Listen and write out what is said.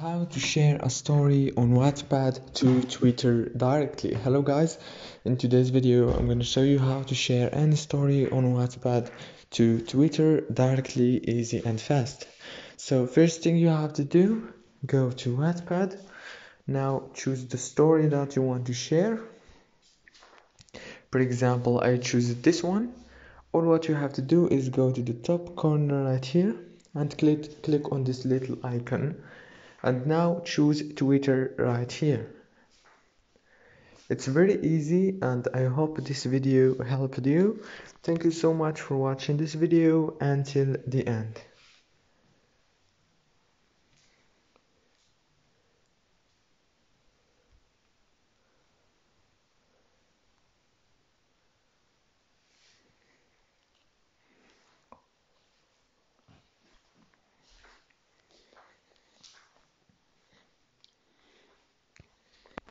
How to share a story on Wattpad to Twitter directly. Hello guys, in today's video I'm going to show you how to share any story on Wattpad to Twitter directly, easy and fast. So first thing you have to do, go to Wattpad. Now choose the story that you want to share. For example, I choose this one. All what you have to do is go to the top corner right here and click on this little icon. And now choose Twitter right here. It's very easy and I hope this video helped you. Thank you so much for watching this video until the end.